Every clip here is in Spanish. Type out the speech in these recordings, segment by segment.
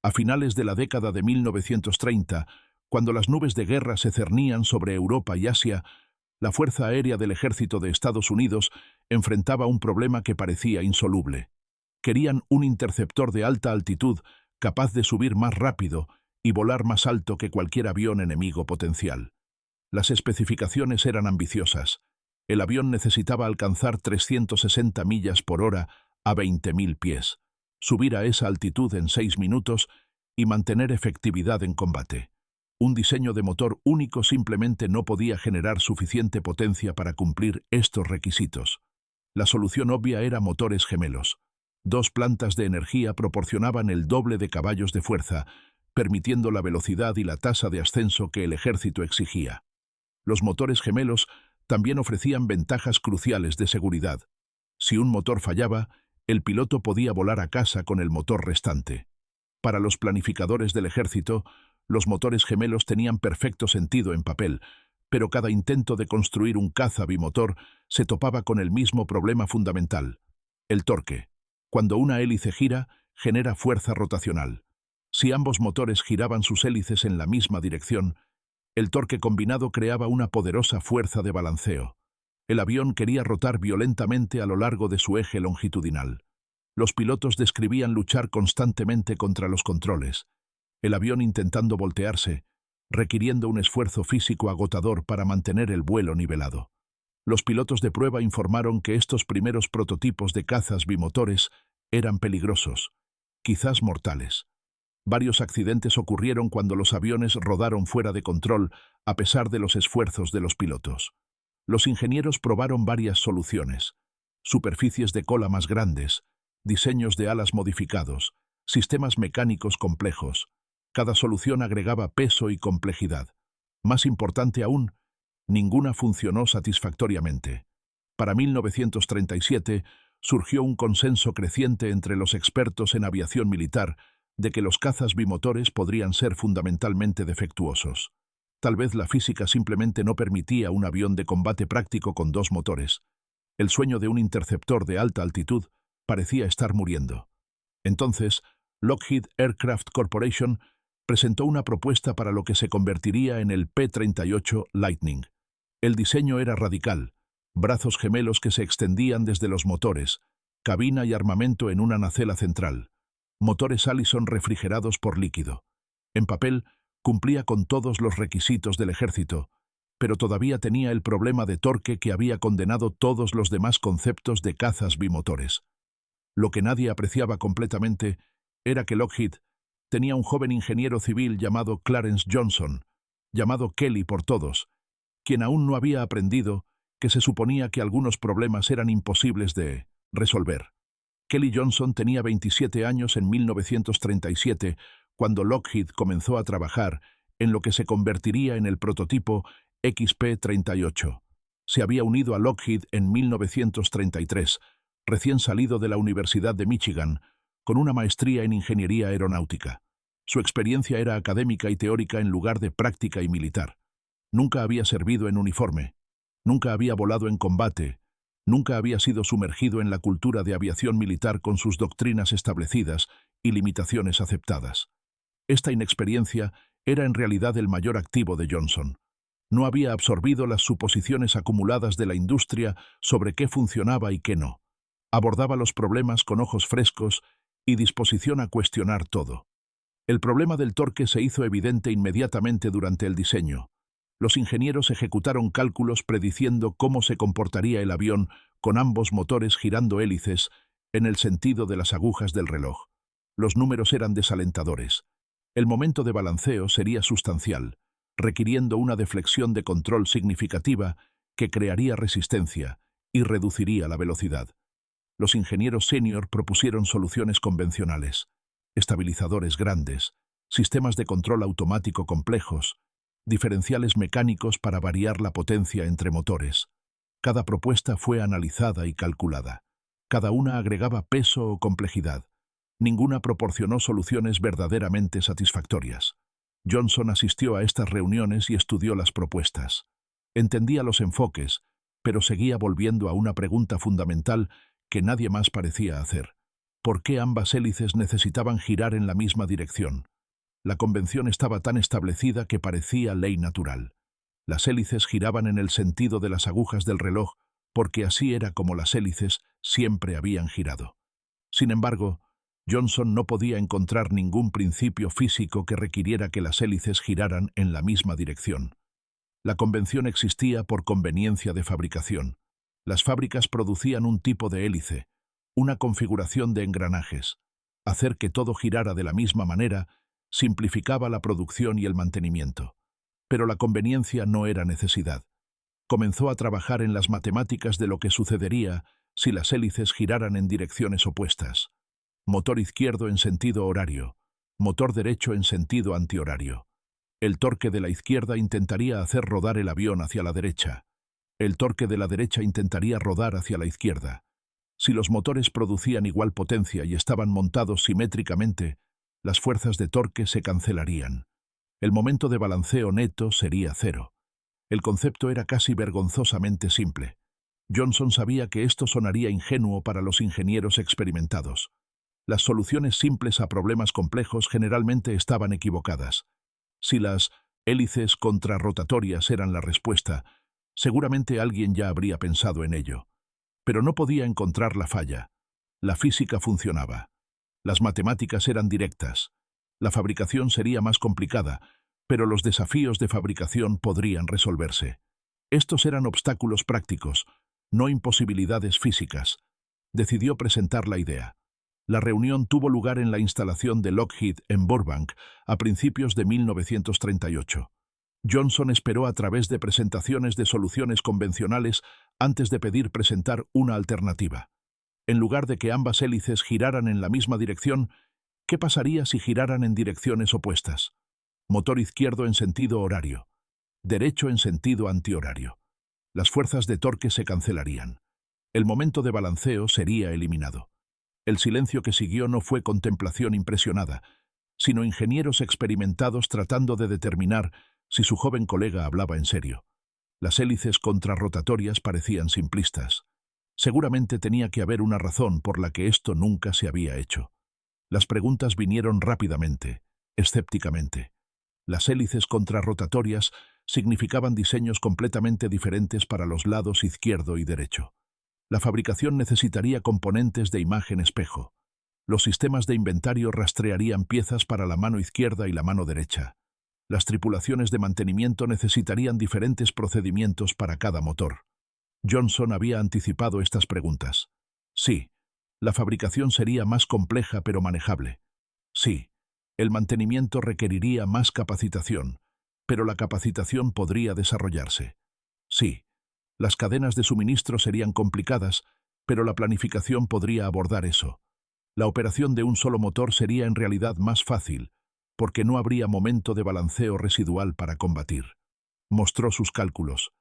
A finales de la década de 1930, cuando las nubes de guerra se cernían sobre Europa y Asia, la Fuerza Aérea del Ejército de Estados Unidos enfrentaba un problema que parecía insoluble. Querían un interceptor de alta altitud capaz de subir más rápido y volar más alto que cualquier avión enemigo potencial. Las especificaciones eran ambiciosas. El avión necesitaba alcanzar 360 millas por hora a 20.000 pies, subir a esa altitud en 6 minutos y mantener efectividad en combate. Un diseño de motor único simplemente no podía generar suficiente potencia para cumplir estos requisitos. La solución obvia era motores gemelos. 2 plantas de energía proporcionaban el doble de caballos de fuerza, permitiendo la velocidad y la tasa de ascenso que el ejército exigía. Los motores gemelos también ofrecían ventajas cruciales de seguridad. Si un motor fallaba, el piloto podía volar a casa con el motor restante. Para los planificadores del ejército, los motores gemelos tenían perfecto sentido en papel, pero cada intento de construir un caza bimotor se topaba con el mismo problema fundamental: el torque. Cuando una hélice gira, genera fuerza rotacional. Si ambos motores giraban sus hélices en la misma dirección, el torque combinado creaba una poderosa fuerza de balanceo. El avión quería rotar violentamente a lo largo de su eje longitudinal. Los pilotos describían luchar constantemente contra los controles, el avión intentando voltearse, requiriendo un esfuerzo físico agotador para mantener el vuelo nivelado. Los pilotos de prueba informaron que estos primeros prototipos de cazas bimotores eran peligrosos, quizás mortales. Varios accidentes ocurrieron cuando los aviones rodaron fuera de control a pesar de los esfuerzos de los pilotos. Los ingenieros probaron varias soluciones: superficies de cola más grandes, diseños de alas modificados, sistemas mecánicos complejos. Cada solución agregaba peso y complejidad. Más importante aún, ninguna funcionó satisfactoriamente. Para 1937 surgió un consenso creciente entre los expertos en aviación militar de que los cazas bimotores podrían ser fundamentalmente defectuosos. Tal vez la física simplemente no permitía un avión de combate práctico con 2 motores. El sueño de un interceptor de alta altitud parecía estar muriendo. Entonces, Lockheed Aircraft Corporation presentó una propuesta para lo que se convertiría en el P-38 Lightning. El diseño era radical: brazos gemelos que se extendían desde los motores, cabina y armamento en una nacela central, motores Allison refrigerados por líquido. En papel, cumplía con todos los requisitos del ejército, pero todavía tenía el problema de torque que había condenado todos los demás conceptos de cazas bimotores. Lo que nadie apreciaba completamente era que Lockheed tenía un joven ingeniero civil llamado Clarence Johnson, llamado Kelly por todos, quien aún no había aprendido que se suponía que algunos problemas eran imposibles de resolver. Kelly Johnson tenía 27 años en 1937, cuando Lockheed comenzó a trabajar en lo que se convertiría en el prototipo XP-38. Se había unido a Lockheed en 1933, recién salido de la Universidad de Michigan, con una maestría en ingeniería aeronáutica. Su experiencia era académica y teórica en lugar de práctica y militar. Nunca había servido en uniforme, nunca había volado en combate, nunca había sido sumergido en la cultura de aviación militar con sus doctrinas establecidas y limitaciones aceptadas. Esta inexperiencia era en realidad el mayor activo de Johnson. No había absorbido las suposiciones acumuladas de la industria sobre qué funcionaba y qué no. Abordaba los problemas con ojos frescos y disposición a cuestionar todo. El problema del torque se hizo evidente inmediatamente durante el diseño. Los ingenieros ejecutaron cálculos prediciendo cómo se comportaría el avión con ambos motores girando hélices en el sentido de las agujas del reloj. Los números eran desalentadores. El momento de balanceo sería sustancial, requiriendo una deflexión de control significativa que crearía resistencia y reduciría la velocidad. Los ingenieros senior propusieron soluciones convencionales: estabilizadores grandes, sistemas de control automático complejos, diferenciales mecánicos para variar la potencia entre motores. Cada propuesta fue analizada y calculada. Cada una agregaba peso o complejidad. Ninguna proporcionó soluciones verdaderamente satisfactorias. Johnson asistió a estas reuniones y estudió las propuestas. Entendía los enfoques, pero seguía volviendo a una pregunta fundamental que nadie más parecía hacer: ¿Por qué ambas hélices necesitaban girar en la misma dirección? La convención estaba tan establecida que parecía ley natural. Las hélices giraban en el sentido de las agujas del reloj, porque así era como las hélices siempre habían girado. Sin embargo, Johnson no podía encontrar ningún principio físico que requiriera que las hélices giraran en la misma dirección. La convención existía por conveniencia de fabricación. Las fábricas producían un tipo de hélice, una configuración de engranajes. Hacer que todo girara de la misma manera simplificaba la producción y el mantenimiento. Pero la conveniencia no era necesidad. Comenzó a trabajar en las matemáticas de lo que sucedería si las hélices giraran en direcciones opuestas. Motor izquierdo en sentido horario, motor derecho en sentido antihorario. El torque de la izquierda intentaría hacer rodar el avión hacia la derecha. El torque de la derecha intentaría rodar hacia la izquierda. Si los motores producían igual potencia y estaban montados simétricamente, las fuerzas de torque se cancelarían. El momento de balanceo neto sería cero. El concepto era casi vergonzosamente simple. Johnson sabía que esto sonaría ingenuo para los ingenieros experimentados. Las soluciones simples a problemas complejos generalmente estaban equivocadas. Si las hélices contrarrotatorias eran la respuesta, seguramente alguien ya habría pensado en ello. Pero no podía encontrar la falla. La física funcionaba. Las matemáticas eran directas. La fabricación sería más complicada, pero los desafíos de fabricación podrían resolverse. Estos eran obstáculos prácticos, no imposibilidades físicas. Decidió presentar la idea. La reunión tuvo lugar en la instalación de Lockheed en Burbank a principios de 1938. Johnson esperó a través de presentaciones de soluciones convencionales antes de pedir presentar una alternativa. En lugar de que ambas hélices giraran en la misma dirección, ¿qué pasaría si giraran en direcciones opuestas? Motor izquierdo en sentido horario, derecho en sentido antihorario. Las fuerzas de torque se cancelarían. El momento de balanceo sería eliminado. El silencio que siguió no fue contemplación impresionada, sino ingenieros experimentados tratando de determinar si su joven colega hablaba en serio. Las hélices contrarrotatorias parecían simplistas. Seguramente tenía que haber una razón por la que esto nunca se había hecho. Las preguntas vinieron rápidamente, escépticamente. Las hélices contrarrotatorias significaban diseños completamente diferentes para los lados izquierdo y derecho. La fabricación necesitaría componentes de imagen espejo. Los sistemas de inventario rastrearían piezas para la mano izquierda y la mano derecha. Las tripulaciones de mantenimiento necesitarían diferentes procedimientos para cada motor. Johnson había anticipado estas preguntas. Sí, la fabricación sería más compleja pero manejable. Sí, el mantenimiento requeriría más capacitación, pero la capacitación podría desarrollarse. Sí, las cadenas de suministro serían complicadas, pero la planificación podría abordar eso. La operación de un solo motor sería en realidad más fácil, porque no habría momento de balanceo residual para combatir. Mostró sus cálculos.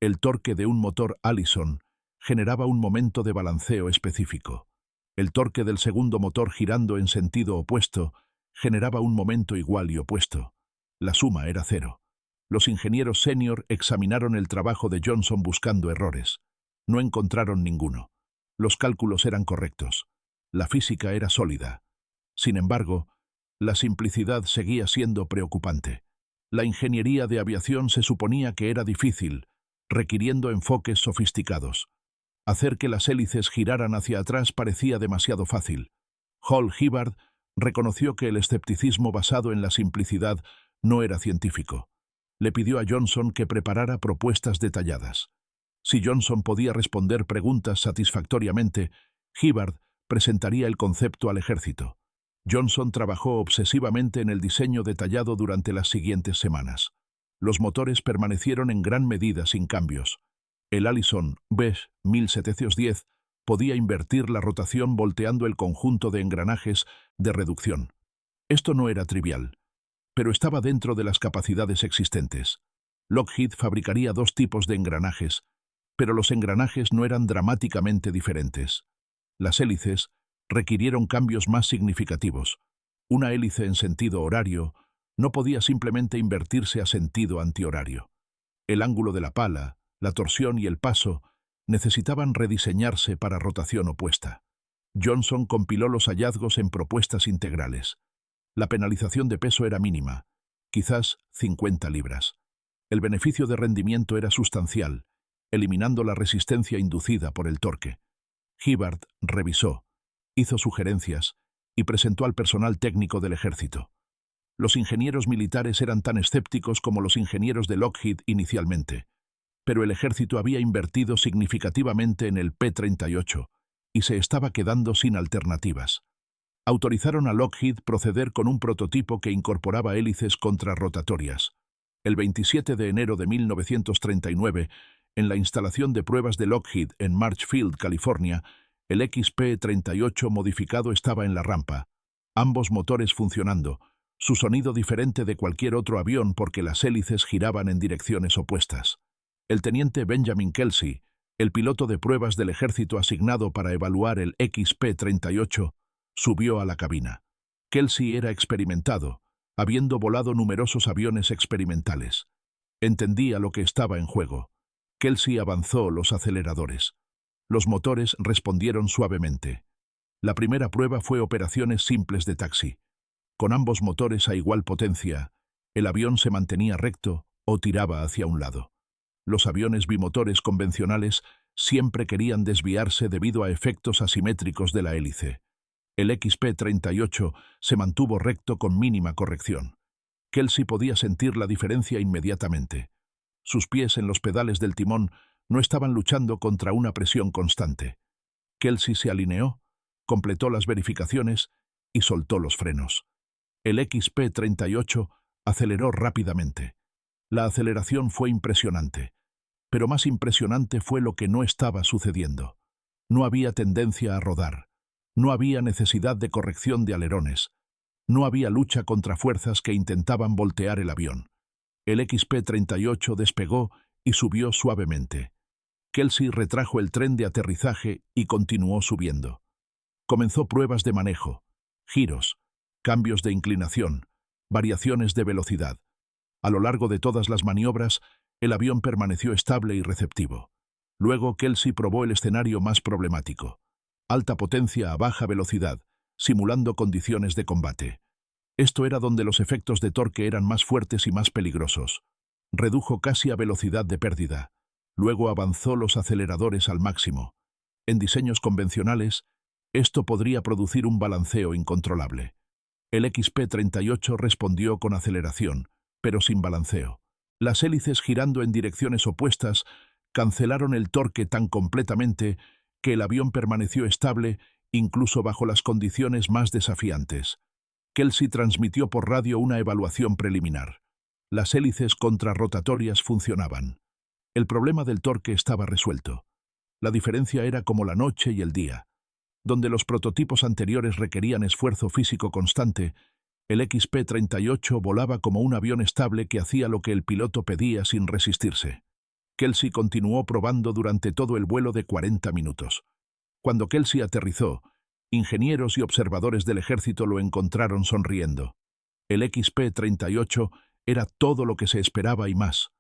El torque de un motor Allison generaba un momento de balanceo específico. El torque del segundo motor girando en sentido opuesto generaba un momento igual y opuesto. La suma era cero. Los ingenieros senior examinaron el trabajo de Johnson buscando errores. No encontraron ninguno. Los cálculos eran correctos. La física era sólida. Sin embargo, la simplicidad seguía siendo preocupante. La ingeniería de aviación se suponía que era difícil, requiriendo enfoques sofisticados. Hacer que las hélices giraran hacia atrás parecía demasiado fácil. Hall Hibbard reconoció que el escepticismo basado en la simplicidad no era científico. Le pidió a Johnson que preparara propuestas detalladas. Si Johnson podía responder preguntas satisfactoriamente, Hibbard presentaría el concepto al ejército. Johnson trabajó obsesivamente en el diseño detallado durante las siguientes semanas. Los motores permanecieron en gran medida sin cambios. El Allison B-1710 podía invertir la rotación volteando el conjunto de engranajes de reducción. Esto no era trivial, pero estaba dentro de las capacidades existentes. Lockheed fabricaría dos tipos de engranajes, pero los engranajes no eran dramáticamente diferentes. Las hélices requirieron cambios más significativos. Una hélice en sentido horario no podía simplemente invertirse a sentido antihorario. El ángulo de la pala, la torsión y el paso necesitaban rediseñarse para rotación opuesta. Johnson compiló los hallazgos en propuestas integrales. La penalización de peso era mínima, quizás 50 libras. El beneficio de rendimiento era sustancial, eliminando la resistencia inducida por el torque. Hibbard revisó, hizo sugerencias y presentó al personal técnico del ejército. Los ingenieros militares eran tan escépticos como los ingenieros de Lockheed inicialmente, pero el ejército había invertido significativamente en el P-38 y se estaba quedando sin alternativas. Autorizaron a Lockheed proceder con un prototipo que incorporaba hélices contrarrotatorias. El 27 de enero de 1939, en la instalación de pruebas de Lockheed en Marchfield, California, el XP-38 modificado estaba en la rampa, ambos motores funcionando, su sonido diferente de cualquier otro avión porque las hélices giraban en direcciones opuestas. El teniente Benjamin Kelsey, el piloto de pruebas del ejército asignado para evaluar el XP-38, subió a la cabina. Kelsey era experimentado, habiendo volado numerosos aviones experimentales. Entendía lo que estaba en juego. Kelsey avanzó los aceleradores. Los motores respondieron suavemente. La primera prueba fue operaciones simples de taxi. Con ambos motores a igual potencia, el avión se mantenía recto o tiraba hacia un lado. Los aviones bimotores convencionales siempre querían desviarse debido a efectos asimétricos de la hélice. El XP-38 se mantuvo recto con mínima corrección. Kelsey podía sentir la diferencia inmediatamente. Sus pies en los pedales del timón no estaban luchando contra una presión constante. Kelsey se alineó, completó las verificaciones y soltó los frenos. El XP-38 aceleró rápidamente. La aceleración fue impresionante, pero más impresionante fue lo que no estaba sucediendo. No había tendencia a rodar. No había necesidad de corrección de alerones. No había lucha contra fuerzas que intentaban voltear el avión. El XP-38 despegó y subió suavemente. Kelsey retrajo el tren de aterrizaje y continuó subiendo. Comenzó pruebas de manejo, giros, cambios de inclinación, variaciones de velocidad. A lo largo de todas las maniobras, el avión permaneció estable y receptivo. Luego Kelsey probó el escenario más problemático. Alta potencia a baja velocidad, simulando condiciones de combate. Esto era donde los efectos de torque eran más fuertes y más peligrosos. Redujo casi a velocidad de pérdida. Luego avanzó los aceleradores al máximo. En diseños convencionales, esto podría producir un balanceo incontrolable. El XP-38 respondió con aceleración, pero sin balanceo. Las hélices girando en direcciones opuestas cancelaron el torque tan completamente que el avión permaneció estable incluso bajo las condiciones más desafiantes. Kelsey transmitió por radio una evaluación preliminar. Las hélices contrarrotatorias funcionaban. El problema del torque estaba resuelto. La diferencia era como la noche y el día. Donde los prototipos anteriores requerían esfuerzo físico constante, el XP-38 volaba como un avión estable que hacía lo que el piloto pedía sin resistirse. Kelsey continuó probando durante todo el vuelo de 40 minutos. Cuando Kelsey aterrizó, ingenieros y observadores del ejército lo encontraron sonriendo. El XP-38 era todo lo que se esperaba y más.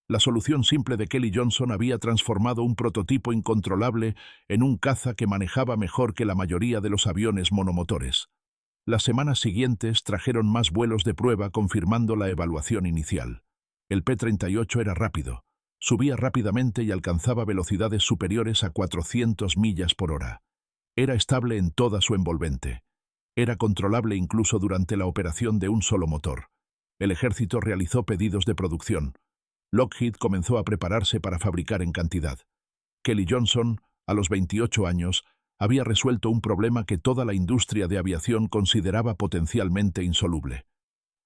La solución simple de Kelly Johnson había transformado un prototipo incontrolable en un caza que manejaba mejor que la mayoría de los aviones monomotores. Las semanas siguientes trajeron más vuelos de prueba confirmando la evaluación inicial. El P-38 era rápido, subía rápidamente y alcanzaba velocidades superiores a 400 millas por hora. Era estable en toda su envolvente. Era controlable incluso durante la operación de un solo motor. El ejército realizó pedidos de producción. Lockheed comenzó a prepararse para fabricar en cantidad. Kelly Johnson, a los 28 años, había resuelto un problema que toda la industria de aviación consideraba potencialmente insoluble.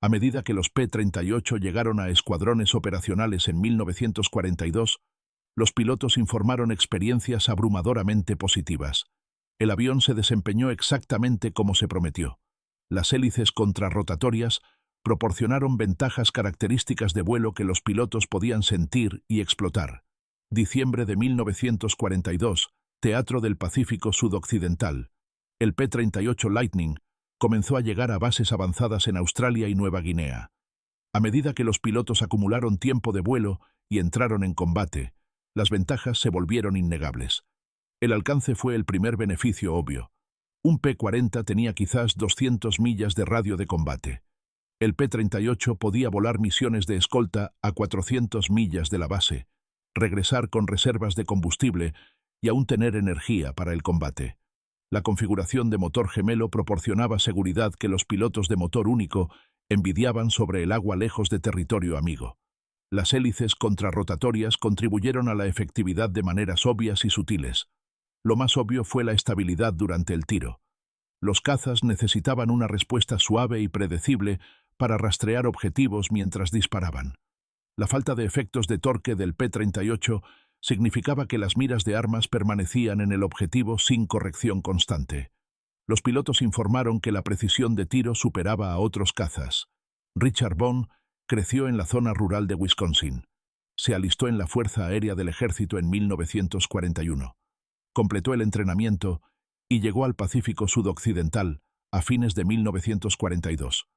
A medida que los P-38 llegaron a escuadrones operacionales en 1942, los pilotos informaron experiencias abrumadoramente positivas. El avión se desempeñó exactamente como se prometió. Las hélices contrarrotatorias proporcionaron ventajas características de vuelo que los pilotos podían sentir y explotar. Diciembre de 1942, Teatro del Pacífico Sudoccidental. El P-38 Lightning comenzó a llegar a bases avanzadas en Australia y Nueva Guinea. A medida que los pilotos acumularon tiempo de vuelo y entraron en combate, las ventajas se volvieron innegables. El alcance fue el primer beneficio obvio. Un P-40 tenía quizás 200 millas de radio de combate. El P-38 podía volar misiones de escolta a 400 millas de la base, regresar con reservas de combustible y aún tener energía para el combate. La configuración de motor gemelo proporcionaba seguridad que los pilotos de motor único envidiaban sobre el agua lejos de territorio amigo. Las hélices contrarrotatorias contribuyeron a la efectividad de maneras obvias y sutiles. Lo más obvio fue la estabilidad durante el tiro. Los cazas necesitaban una respuesta suave y predecible para rastrear objetivos mientras disparaban. La falta de efectos de torque del P-38 significaba que las miras de armas permanecían en el objetivo sin corrección constante. Los pilotos informaron que la precisión de tiro superaba a otros cazas. Richard Bond creció en la zona rural de Wisconsin. Se alistó en la Fuerza Aérea del Ejército en 1941. Completó el entrenamiento y llegó al Pacífico Sudoccidental a fines de 1942.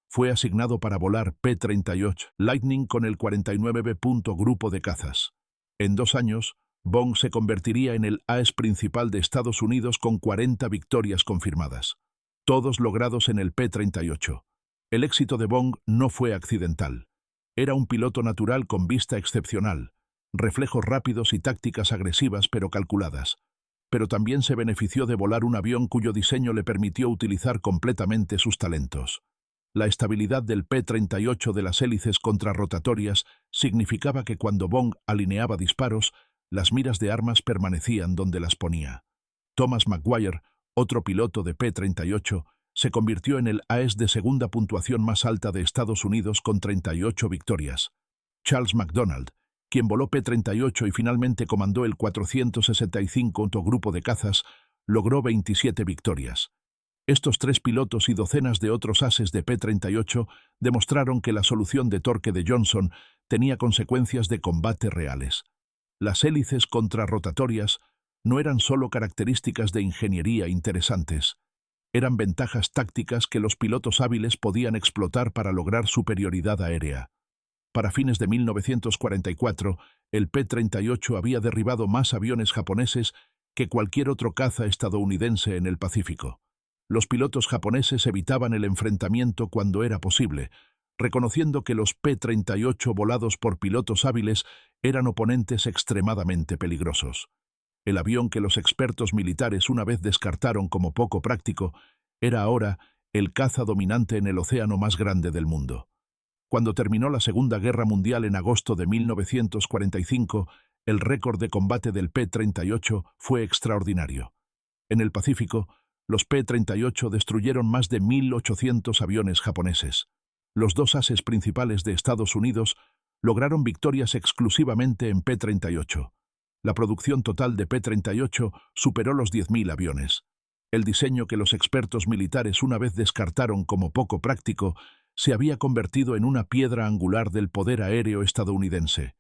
Fue asignado para volar P-38 Lightning con el 49B. Grupo de cazas. En 2 años, Bond se convertiría en el as principal de Estados Unidos con 40 victorias confirmadas, todos logrados en el P-38. El éxito de Bond no fue accidental. Era un piloto natural con vista excepcional, reflejos rápidos y tácticas agresivas pero calculadas. Pero también se benefició de volar un avión cuyo diseño le permitió utilizar completamente sus talentos. La estabilidad del P-38 de las hélices contrarrotatorias significaba que cuando Bond alineaba disparos, las miras de armas permanecían donde las ponía. Thomas Maguire, otro piloto de P-38, se convirtió en el as de segunda puntuación más alta de Estados Unidos con 38 victorias. Charles McDonald, quien voló P-38 y finalmente comandó el 465 Grupo de cazas, logró 27 victorias. Estos 3 pilotos y docenas de otros ases de P-38 demostraron que la solución de torque de Johnson tenía consecuencias de combate reales. Las hélices contrarrotatorias no eran solo características de ingeniería interesantes, eran ventajas tácticas que los pilotos hábiles podían explotar para lograr superioridad aérea. Para fines de 1944, el P-38 había derribado más aviones japoneses que cualquier otro caza estadounidense en el Pacífico. Los pilotos japoneses evitaban el enfrentamiento cuando era posible, reconociendo que los P-38 volados por pilotos hábiles eran oponentes extremadamente peligrosos. El avión que los expertos militares una vez descartaron como poco práctico era ahora el caza dominante en el océano más grande del mundo. Cuando terminó la Segunda Guerra Mundial en agosto de 1945, el récord de combate del P-38 fue extraordinario. En el Pacífico, los P-38 destruyeron más de 1.800 aviones japoneses. Los 2 ases principales de Estados Unidos lograron victorias exclusivamente en P-38. La producción total de P-38 superó los 10.000 aviones. El diseño que los expertos militares una vez descartaron como poco práctico se había convertido en una piedra angular del poder aéreo estadounidense.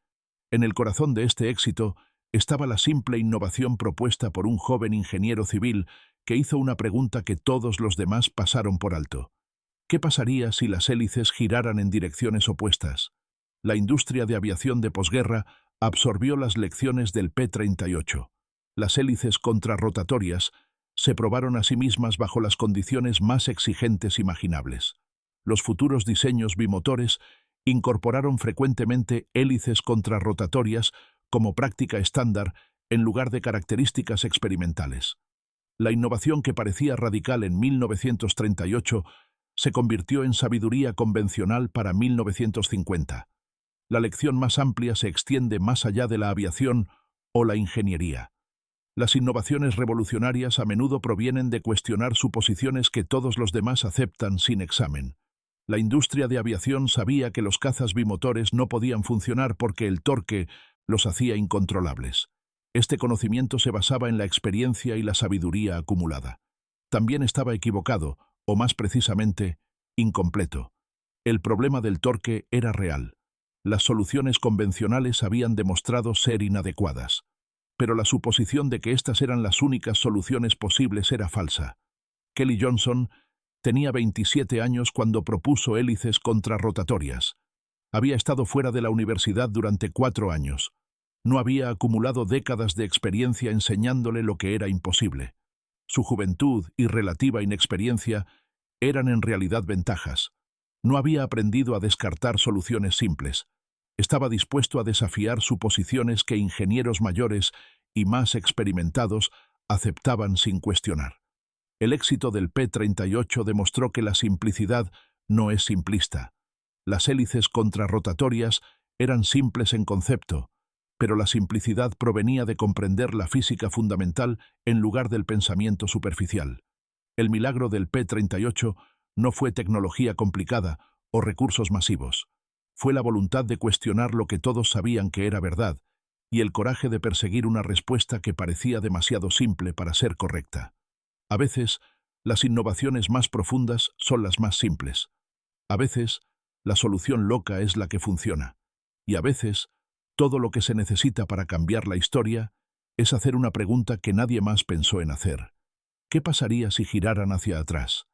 En el corazón de este éxito estaba la simple innovación propuesta por un joven ingeniero civil que hizo una pregunta que todos los demás pasaron por alto. ¿Qué pasaría si las hélices giraran en direcciones opuestas? La industria de aviación de posguerra absorbió las lecciones del P-38. Las hélices contrarrotatorias se probaron a sí mismas bajo las condiciones más exigentes imaginables. Los futuros diseños bimotores incorporaron frecuentemente hélices contrarrotatorias como práctica estándar en lugar de características experimentales. La innovación que parecía radical en 1938 se convirtió en sabiduría convencional para 1950. La lección más amplia se extiende más allá de la aviación o la ingeniería. Las innovaciones revolucionarias a menudo provienen de cuestionar suposiciones que todos los demás aceptan sin examen. La industria de aviación sabía que los cazas bimotores no podían funcionar porque el torque los hacía incontrolables. Este conocimiento se basaba en la experiencia y la sabiduría acumulada. También estaba equivocado, o más precisamente, incompleto. El problema del torque era real. Las soluciones convencionales habían demostrado ser inadecuadas. Pero la suposición de que estas eran las únicas soluciones posibles era falsa. Kelly Johnson tenía 27 años cuando propuso hélices contrarrotatorias. Había estado fuera de la universidad durante 4 años. No había acumulado décadas de experiencia enseñándole lo que era imposible. Su juventud y relativa inexperiencia eran en realidad ventajas. No había aprendido a descartar soluciones simples. Estaba dispuesto a desafiar suposiciones que ingenieros mayores y más experimentados aceptaban sin cuestionar. El éxito del P-38 demostró que la simplicidad no es simplista. Las hélices contrarrotatorias eran simples en concepto, pero la simplicidad provenía de comprender la física fundamental en lugar del pensamiento superficial. El milagro del P-38 no fue tecnología complicada o recursos masivos. Fue la voluntad de cuestionar lo que todos sabían que era verdad y el coraje de perseguir una respuesta que parecía demasiado simple para ser correcta. A veces, las innovaciones más profundas son las más simples. A veces, la solución loca es la que funciona. Y a veces, todo lo que se necesita para cambiar la historia es hacer una pregunta que nadie más pensó en hacer. ¿Qué pasaría si giraran hacia atrás?